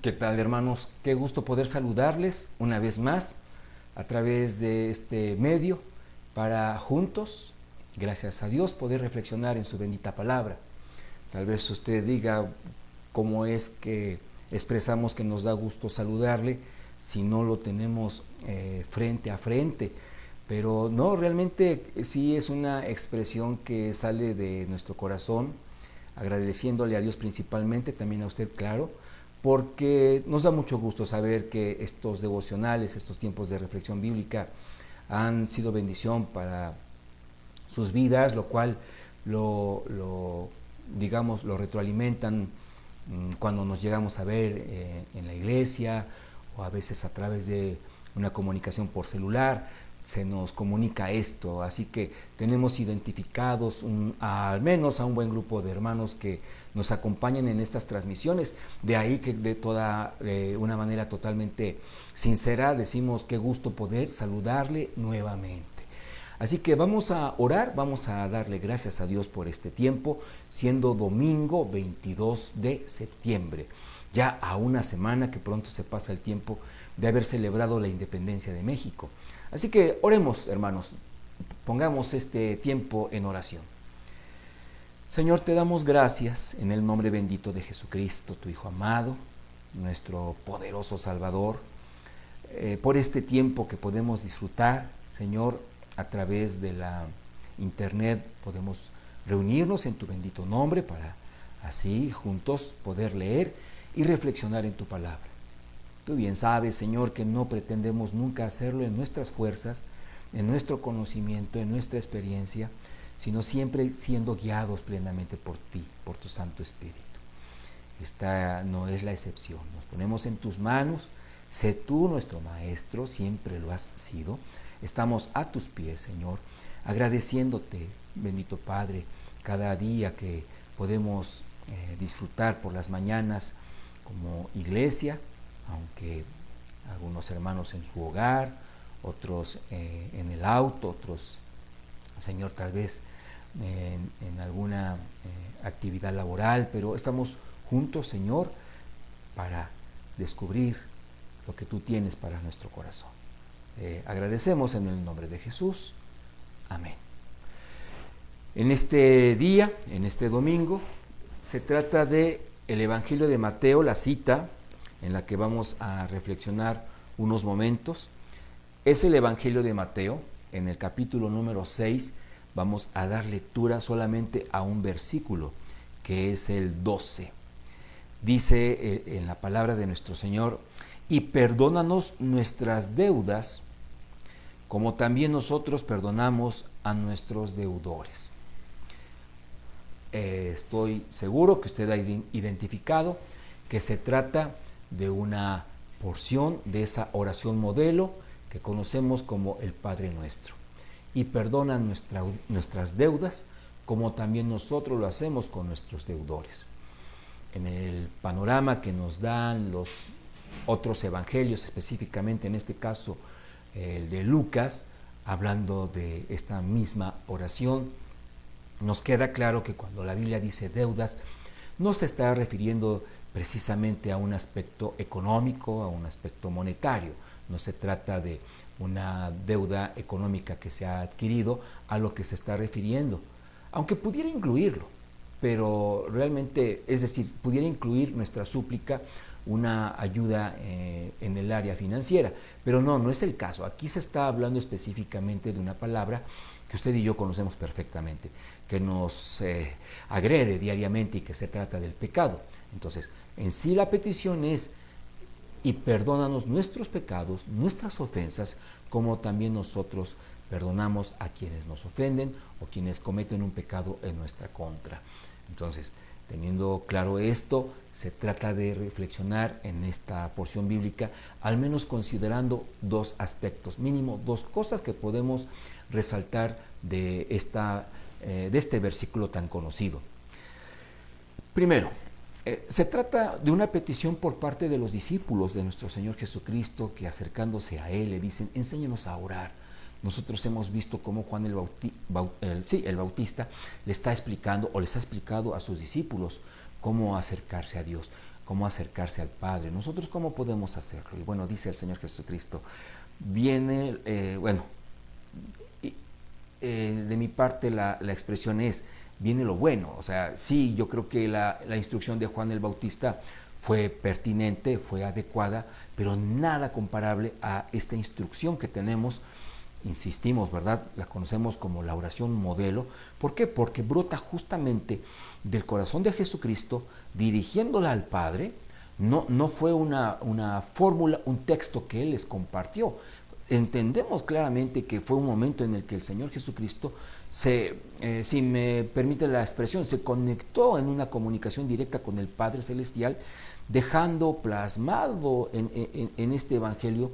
¿Qué tal, hermanos? Qué gusto poder saludarles una vez más a través de este medio para juntos, gracias a Dios, poder reflexionar en su bendita palabra. Tal vez usted diga cómo es que expresamos que nos da gusto saludarle si no lo tenemos frente a frente. Pero no, realmente sí es una expresión que sale de nuestro corazón, agradeciéndole a Dios principalmente, también a usted, claro, porque nos da mucho gusto saber que estos devocionales, estos tiempos de reflexión bíblica han sido bendición para sus vidas, lo cual digamos, lo retroalimentan cuando nos llegamos a ver en la iglesia o a veces a través de una comunicación por celular. Se nos comunica esto, así que tenemos identificados al menos a un buen grupo de hermanos que nos acompañan en estas transmisiones. De ahí que de una manera totalmente sincera decimos qué gusto poder saludarle nuevamente. Así que vamos a orar, vamos a darle gracias a Dios por este tiempo, siendo domingo 22 de septiembre, ya a una semana que pronto se pasa el tiempo de haber celebrado la independencia de México. Así que oremos, hermanos, pongamos este tiempo en oración. Señor, te damos gracias en el nombre bendito de Jesucristo, tu Hijo amado, nuestro poderoso Salvador, por este tiempo que podemos disfrutar, Señor, a través de la internet podemos reunirnos en tu bendito nombre para así juntos poder leer y reflexionar en tu palabra. Tú bien sabes, Señor, que no pretendemos nunca hacerlo en nuestras fuerzas, en nuestro conocimiento, en nuestra experiencia, sino siempre siendo guiados plenamente por ti, por tu Santo Espíritu. Esta no es la excepción. Nos ponemos en tus manos. Sé tú nuestro Maestro, siempre lo has sido. Estamos a tus pies, Señor, agradeciéndote, bendito Padre, cada día que podemos disfrutar por las mañanas como iglesia, aunque algunos hermanos en su hogar, otros en el auto, otros, Señor, tal vez en alguna actividad laboral, pero estamos juntos, Señor, para descubrir lo que tú tienes para nuestro corazón. Agradecemos en el nombre de Jesús. Amén. En este día, en este domingo, se trata de el Evangelio de Mateo, la cita en la que vamos a reflexionar unos momentos. Es el Evangelio de Mateo, en el capítulo número 6, vamos a dar lectura solamente a un versículo, que es el 12. Dice en la palabra de nuestro Señor: y perdónanos nuestras deudas, como también nosotros perdonamos a nuestros deudores. Estoy seguro que usted ha identificado que se trata de una porción de esa oración modelo que conocemos como el Padre Nuestro. Y perdona nuestras deudas, como también nosotros lo hacemos con nuestros deudores. En el panorama que nos dan los otros evangelios, específicamente en este caso el de Lucas, hablando de esta misma oración, nos queda claro que cuando la Biblia dice deudas, no se está refiriendo precisamente a un aspecto económico, a un aspecto monetario. No se trata de una deuda económica que se ha adquirido a lo que se está refiriendo, aunque pudiera incluirlo, pero realmente, es decir, pudiera incluir nuestra súplica una ayuda en el área financiera, pero no es el caso. Aquí se está hablando específicamente de una palabra que usted y yo conocemos perfectamente, que nos agrede diariamente y que se trata del pecado. Entonces, en sí la petición es: y perdónanos nuestros pecados, nuestras ofensas, como también nosotros perdonamos a quienes nos ofenden o quienes cometen un pecado en nuestra contra. Entonces, teniendo claro esto, se trata de reflexionar en esta porción bíblica, al menos considerando dos aspectos, mínimo dos cosas que podemos resaltar de este versículo tan conocido. Primero, se trata de una petición por parte de los discípulos de nuestro Señor Jesucristo, que acercándose a Él le dicen: enséñanos a orar. Nosotros hemos visto cómo Juan el Bautista le está explicando o les ha explicado a sus discípulos cómo acercarse a Dios. cómo acercarse al Padre. Nosotros, ¿cómo podemos hacerlo? Y bueno, dice el Señor Jesucristo, viene, de mi parte la expresión es, viene lo bueno. O sea, sí, yo creo que la instrucción de Juan el Bautista fue pertinente, fue adecuada, pero nada comparable a esta instrucción que tenemos, insistimos, ¿verdad? La conocemos como la oración modelo. ¿Por qué? Porque brota justamente del corazón de Jesucristo, dirigiéndola al Padre. No fue una fórmula, un texto que Él les compartió. Entendemos claramente que fue un momento en el que el Señor Jesucristo si me permite la expresión, se conectó en una comunicación directa con el Padre Celestial, dejando plasmado en este Evangelio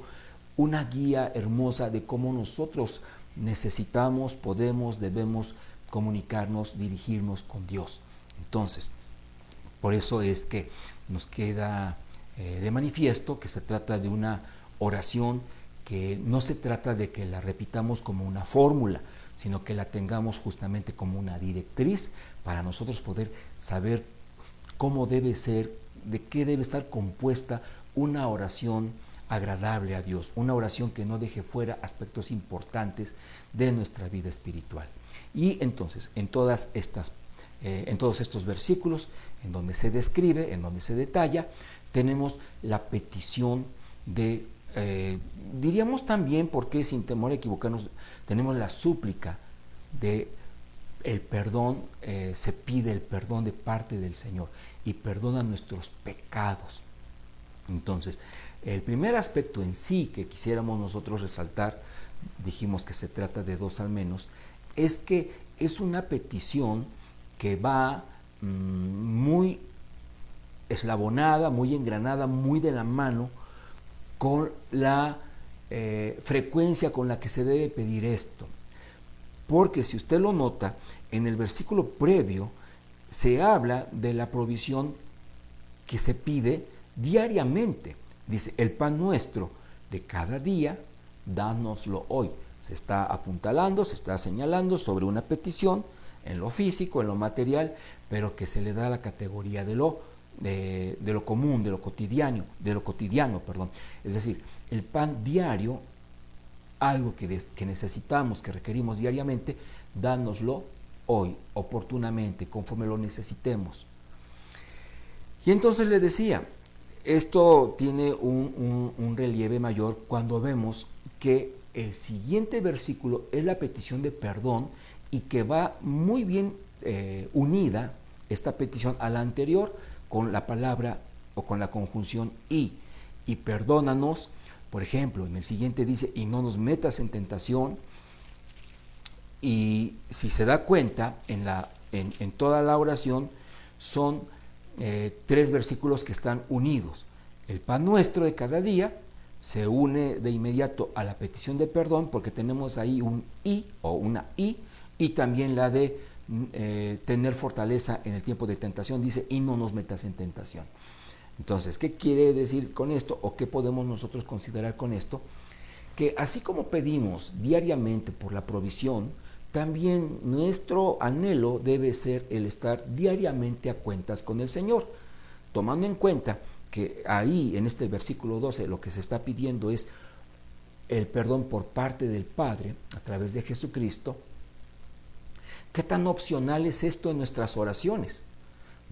una guía hermosa de cómo nosotros necesitamos, podemos, debemos comunicarnos, dirigirnos con Dios. Entonces, por eso es que nos queda de manifiesto que se trata de una oración que no se trata de que la repitamos como una fórmula, sino que la tengamos justamente como una directriz para nosotros poder saber cómo debe ser, de qué debe estar compuesta una oración agradable a Dios, una oración que no deje fuera aspectos importantes de nuestra vida espiritual. Y entonces, en todos estos versículos, en donde se describe, en donde se detalla, tenemos la petición de, diríamos también, porque sin temor a equivocarnos, tenemos la súplica de el perdón, se pide el perdón de parte del Señor y perdona nuestros pecados. Entonces, el primer aspecto en sí que quisiéramos nosotros resaltar, dijimos que se trata de dos al menos, es que es una petición que va muy eslabonada, muy engranada, muy de la mano con la frecuencia con la que se debe pedir esto. Porque si usted lo nota, en el versículo previo se habla de la provisión que se pide diariamente. Dice, el pan nuestro de cada día, dánoslo hoy. Se está apuntalando, se está señalando sobre una petición en lo físico, en lo material, pero que se le da la categoría de lo común, de lo cotidiano, Es decir, el pan diario, algo que necesitamos, que requerimos diariamente, dánoslo hoy, oportunamente, conforme lo necesitemos. Y entonces le decía, esto tiene un relieve mayor cuando vemos que el siguiente versículo es la petición de perdón y que va muy bien unida esta petición a la anterior con la palabra o con la conjunción y perdónanos. Por ejemplo, en el siguiente dice, y no nos metas en tentación. Y si se da cuenta, en toda la oración son tres versículos que están unidos. El pan nuestro de cada día se une de inmediato a la petición de perdón, porque tenemos ahí un y o una y también la de tener fortaleza en el tiempo de tentación. Dice, y no nos metas en tentación. Entonces, ¿qué quiere decir con esto o qué podemos nosotros considerar con esto? Que así como pedimos diariamente por la provisión, también nuestro anhelo debe ser el estar diariamente a cuentas con el Señor, tomando en cuenta que ahí en este versículo 12 lo que se está pidiendo es el perdón por parte del Padre a través de Jesucristo. ¿Qué tan opcional es esto en nuestras oraciones?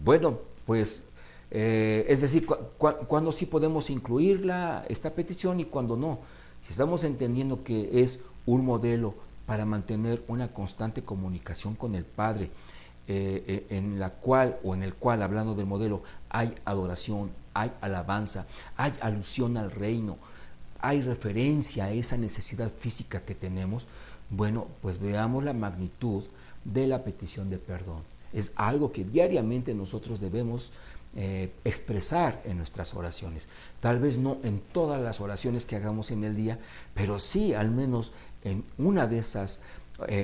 Bueno, pues es decir, cuándo sí podemos incluirla, esta petición, y cuándo no. Si estamos entendiendo que es un modelo para mantener una constante comunicación con el Padre, en el cual, hablando del modelo, hay adoración, hay alabanza, hay alusión al reino, hay referencia a esa necesidad física que tenemos, bueno, pues veamos la magnitud de la petición de perdón. Es algo que diariamente nosotros debemos expresar en nuestras oraciones. Tal vez no en todas las oraciones que hagamos en el día, pero sí al menos en una de esas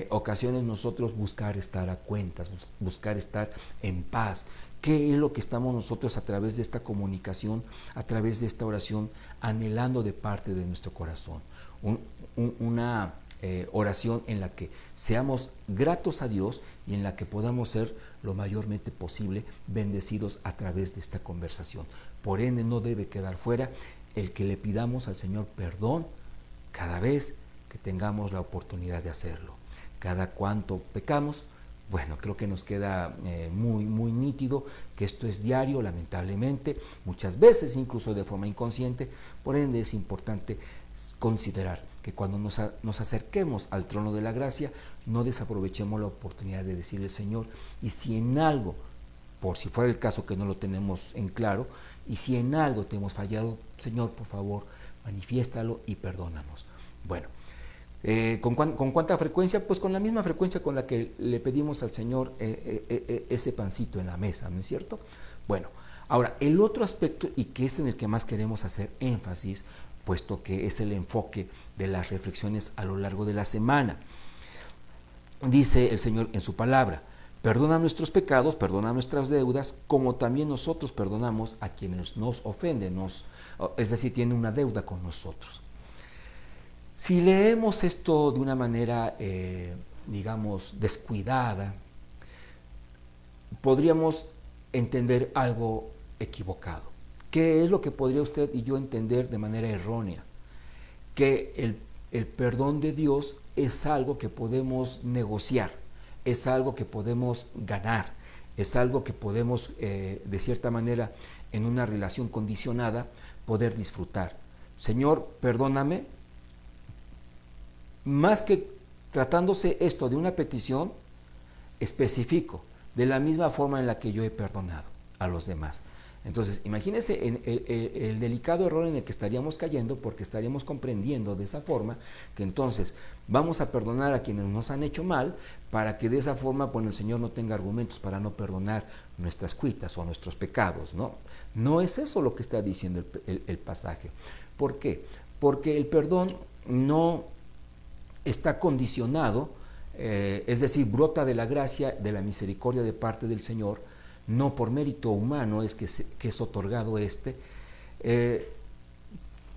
ocasiones nosotros buscar estar a cuentas, buscar estar en paz. ¿Qué es lo que estamos nosotros a través de esta comunicación, a través de esta oración, anhelando de parte de nuestro corazón? Una oración en la que seamos gratos a Dios y en la que podamos ser lo mayormente posible bendecidos a través de esta conversación. Por ende, no debe quedar fuera el que le pidamos al Señor perdón cada vez que tengamos la oportunidad de hacerlo. Cada cuanto pecamos, bueno, creo que nos queda muy nítido que esto es diario, lamentablemente, muchas veces incluso de forma inconsciente. Por ende, es importante considerar que cuando nos acerquemos al trono de la gracia, no desaprovechemos la oportunidad de decirle: Señor, y si en algo, por si fuera el caso que no lo tenemos en claro, y si en algo te hemos fallado, Señor, por favor, manifiéstalo y perdónanos. Bueno, ¿con cuánta frecuencia? Pues con la misma frecuencia con la que le pedimos al Señor ese pancito en la mesa, ¿no es cierto? Bueno, ahora, el otro aspecto, y que es en el que más queremos hacer énfasis, puesto que es el enfoque de las reflexiones a lo largo de la semana. Dice el Señor en su palabra: perdona nuestros pecados, perdona nuestras deudas, como también nosotros perdonamos a quienes nos ofenden, es decir, tienen una deuda con nosotros. Si leemos esto de una manera, digamos, descuidada, podríamos entender algo equivocado. ¿Qué es lo que podría usted y yo entender de manera errónea? Que el perdón de Dios es algo que podemos negociar, es algo que podemos ganar, es algo que podemos, de cierta manera, en una relación condicionada, poder disfrutar. Señor, perdóname. Más que tratándose esto de una petición, especifico, de la misma forma en la que yo he perdonado a los demás. Entonces, imagínense el delicado error en el que estaríamos cayendo, porque estaríamos comprendiendo de esa forma que entonces vamos a perdonar a quienes nos han hecho mal, para que de esa forma, bueno, el Señor no tenga argumentos para no perdonar nuestras cuitas o nuestros pecados, ¿no? No es eso lo que está diciendo el pasaje. ¿Por qué? Porque el perdón no está condicionado, es decir, brota de la gracia, de la misericordia de parte del Señor. No por mérito humano es que es otorgado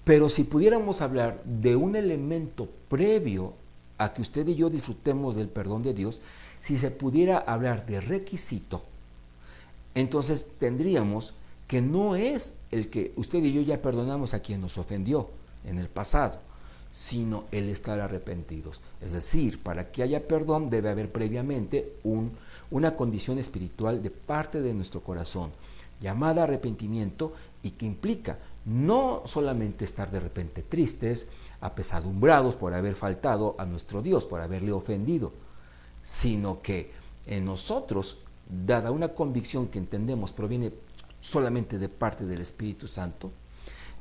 pero si pudiéramos hablar de un elemento previo a que usted y yo disfrutemos del perdón de Dios, si se pudiera hablar de requisito, entonces tendríamos que no es el que usted y yo ya perdonamos a quien nos ofendió en el pasado, sino el estar arrepentidos. Es decir, para que haya perdón debe haber previamente una condición espiritual de parte de nuestro corazón, llamada arrepentimiento, y que implica no solamente estar de repente tristes, apesadumbrados por haber faltado a nuestro Dios, por haberle ofendido, sino que en nosotros, dada una convicción que entendemos proviene solamente de parte del Espíritu Santo,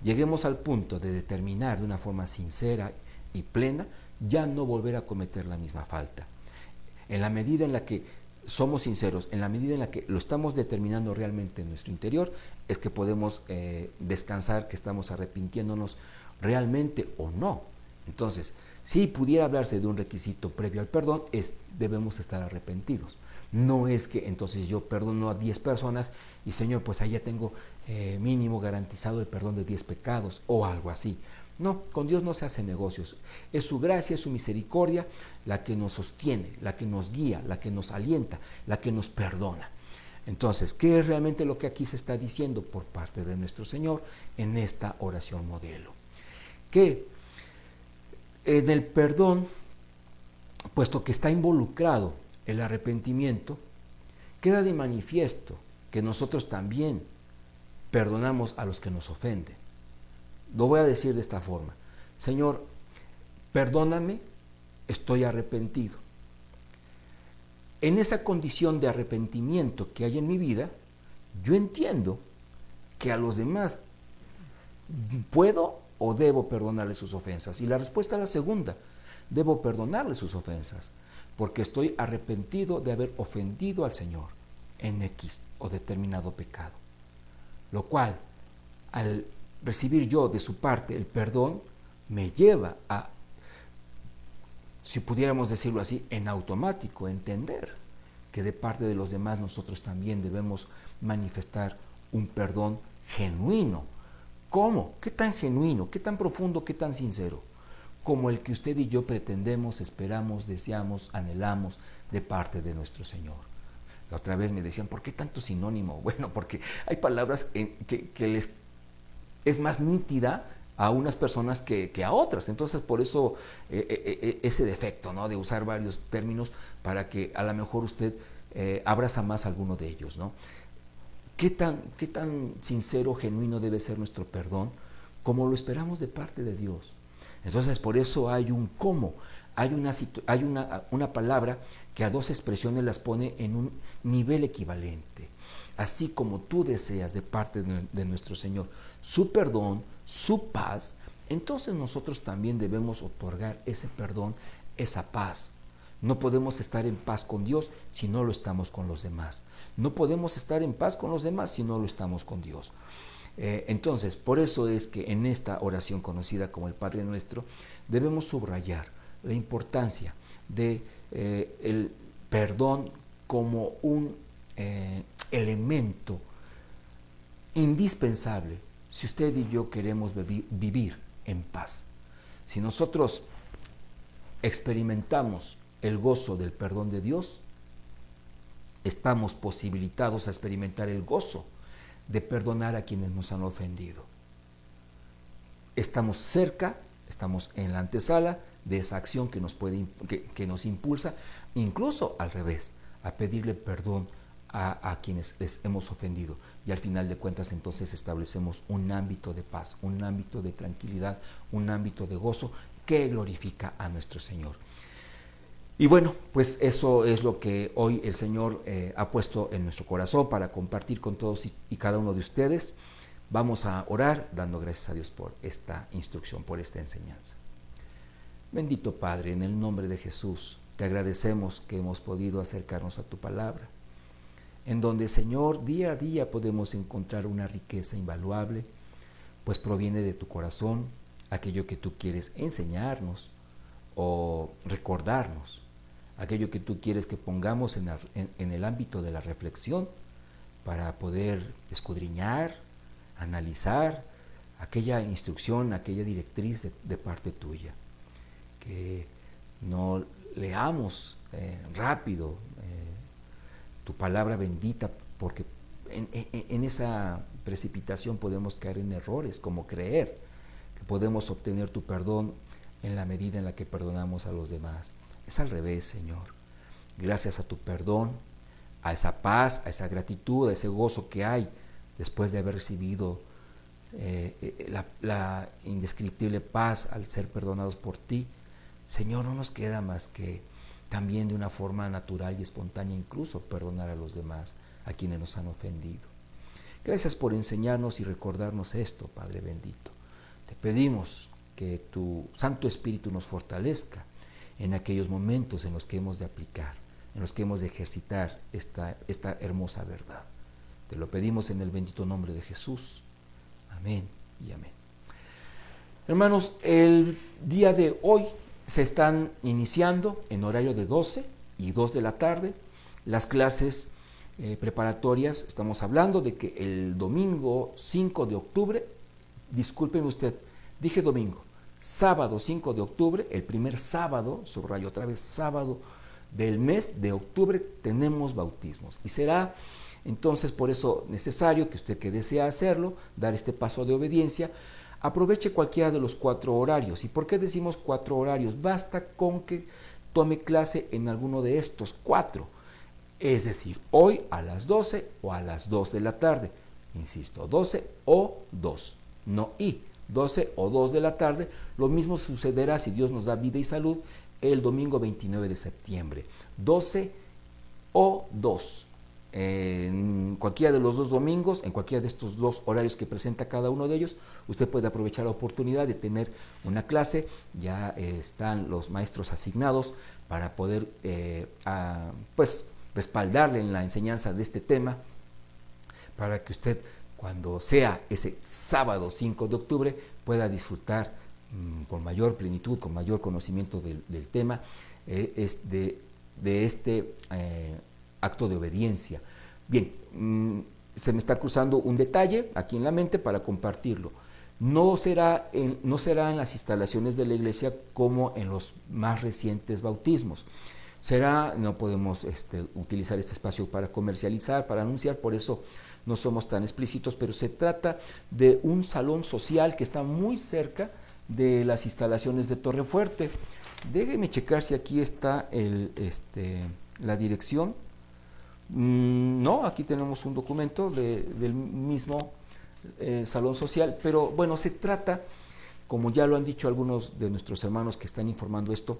lleguemos al punto de determinar de una forma sincera y plena ya no volver a cometer la misma falta. En la medida en la que somos sinceros, en la medida en la que lo estamos determinando realmente en nuestro interior, es que podemos descansar que estamos arrepintiéndonos realmente o no. Entonces, si pudiera hablarse de un requisito previo al perdón, debemos estar arrepentidos. No es que entonces yo perdono a 10 personas y Señor, pues ahí ya tengo mínimo garantizado el perdón de 10 pecados o algo así. No, con Dios no se hace negocios. Es su gracia, es su misericordia la que nos sostiene, la que nos guía, la que nos alienta, la que nos perdona. Entonces, ¿qué es realmente lo que aquí se está diciendo por parte de nuestro Señor en esta oración modelo? Que en el perdón, puesto que está involucrado el arrepentimiento, queda de manifiesto que nosotros también perdonamos a los que nos ofenden. Lo voy a decir de esta forma: Señor, perdóname, estoy arrepentido. En esa condición de arrepentimiento que hay en mi vida, yo entiendo que a los demás puedo o debo perdonarles sus ofensas. Y la respuesta es la segunda: debo perdonarles sus ofensas, porque estoy arrepentido de haber ofendido al Señor en X o determinado pecado. Lo cual, al recibir yo de su parte el perdón, me lleva a, si pudiéramos decirlo así, en automático, entender que de parte de los demás nosotros también debemos manifestar un perdón genuino. ¿Cómo? ¿Qué tan genuino? ¿Qué tan profundo? ¿Qué tan sincero? como el que usted y yo pretendemos, esperamos, deseamos, anhelamos de parte de nuestro Señor. La otra vez me decían, ¿por qué tanto sinónimo? Bueno, porque hay palabras que les es más nítida a unas personas que a otras. Entonces, por eso ese defecto, ¿no?, de usar varios términos para que a lo mejor usted abraza más alguno de ellos, ¿no? ¿Qué tan sincero, genuino debe ser nuestro perdón como lo esperamos de parte de Dios? Entonces, por eso hay un cómo, hay una palabra que a dos expresiones las pone en un nivel equivalente. Así como tú deseas de parte de nuestro Señor su perdón, su paz, entonces nosotros también debemos otorgar ese perdón, esa paz. No podemos estar en paz con Dios si no lo estamos con los demás. No podemos estar en paz con los demás si no lo estamos con Dios. Entonces, por eso es que en esta oración conocida como el Padre Nuestro, debemos subrayar la importancia de el perdón como un elemento indispensable si usted y yo queremos vivir en paz. Si nosotros experimentamos el gozo del perdón de Dios, estamos posibilitados a experimentar el gozo de perdonar a quienes nos han ofendido. Estamos cerca, estamos en la antesala de esa acción que nos impulsa, incluso al revés, a pedirle perdón a quienes les hemos ofendido. Y al final de cuentas entonces establecemos un ámbito de paz, un ámbito de tranquilidad, un ámbito de gozo que glorifica a nuestro Señor. Y bueno, pues eso es lo que hoy el Señor ha puesto en nuestro corazón para compartir con todos y cada uno de ustedes. Vamos a orar dando gracias a Dios por esta instrucción, por esta enseñanza. Bendito Padre, en el nombre de Jesús, te agradecemos que hemos podido acercarnos a tu palabra, en donde, Señor, día a día podemos encontrar una riqueza invaluable, pues proviene de tu corazón, aquello que tú quieres enseñarnos o recordarnos, aquello que tú quieres que pongamos en el ámbito de la reflexión para poder escudriñar, analizar aquella instrucción, aquella directriz de parte tuya. Que no leamos rápido tu palabra bendita, porque en esa precipitación podemos caer en errores, como creer que podemos obtener tu perdón en la medida en la que perdonamos a los demás. Es al revés, Señor. Gracias a tu perdón, a esa paz, a esa gratitud, a ese gozo que hay después de haber recibido la indescriptible paz al ser perdonados por ti, Señor, no nos queda más que también de una forma natural y espontánea incluso perdonar a los demás, a quienes nos han ofendido. Gracias por enseñarnos y recordarnos esto, Padre bendito. Te pedimos que tu Santo Espíritu nos fortalezca en aquellos momentos en los que hemos de aplicar, en los que hemos de ejercitar esta hermosa verdad. Te lo pedimos en el bendito nombre de Jesús. Amén y amén. Hermanos, el día de hoy se están iniciando en horario de 12 y 2 de la tarde las clases preparatorias. Estamos hablando de que el domingo 5 de octubre, discúlpeme usted, dije domingo, sábado 5 de octubre, el primer sábado, subrayo otra vez, sábado del mes de octubre, tenemos bautismos. Y será entonces por eso necesario que usted que desea hacerlo, dar este paso de obediencia, aproveche cualquiera de los 4 horarios. ¿Y por qué decimos 4 horarios? Basta con que tome clase en alguno de estos 4. Es decir, hoy a las 12 o a las 2 de la tarde. Insisto, 12 o 2, no y. 12 o 2 de la tarde. Lo mismo sucederá, si Dios nos da vida y salud, el domingo 29 de septiembre. 12 o 2. En cualquiera de los 2 domingos, en cualquiera de estos 2 horarios que presenta cada uno de ellos, usted puede aprovechar la oportunidad de tener una clase. Ya están los maestros asignados para poder pues respaldarle en la enseñanza de este tema, para que usted, cuando sea ese sábado 5 de octubre, pueda disfrutar con mayor plenitud, con mayor conocimiento del tema, de este acto de obediencia. Bien, se me está cruzando un detalle aquí en la mente para compartirlo. No será en las instalaciones de la iglesia como en los más recientes bautismos. No podemos utilizar este espacio para comercializar, para anunciar, por eso no somos tan explícitos, pero se trata de un salón social que está muy cerca de las instalaciones de Torrefuerte. Déjenme checar si aquí está la dirección. No, aquí tenemos un documento del mismo salón social, pero bueno, se trata, como ya lo han dicho algunos de nuestros hermanos que están informando esto,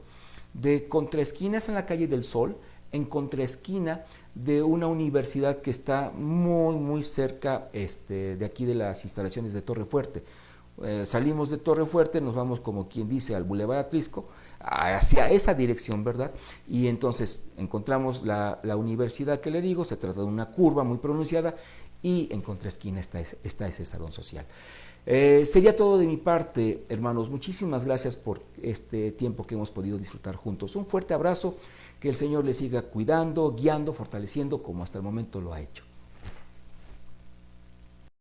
de contraesquinas en la calle del Sol, en contraesquina de una universidad que está muy cerca de aquí de las instalaciones de Torrefuerte. Salimos de Torrefuerte, nos vamos, como quien dice, al Boulevard Atlisco, hacia esa dirección, ¿verdad? Y entonces encontramos la universidad que le digo, se trata de una curva muy pronunciada y en contraesquina está ese salón social. Sería todo de mi parte, hermanos. Muchísimas gracias por este tiempo que hemos podido disfrutar juntos. Un fuerte abrazo, que el Señor les siga cuidando, guiando, fortaleciendo como hasta el momento lo ha hecho.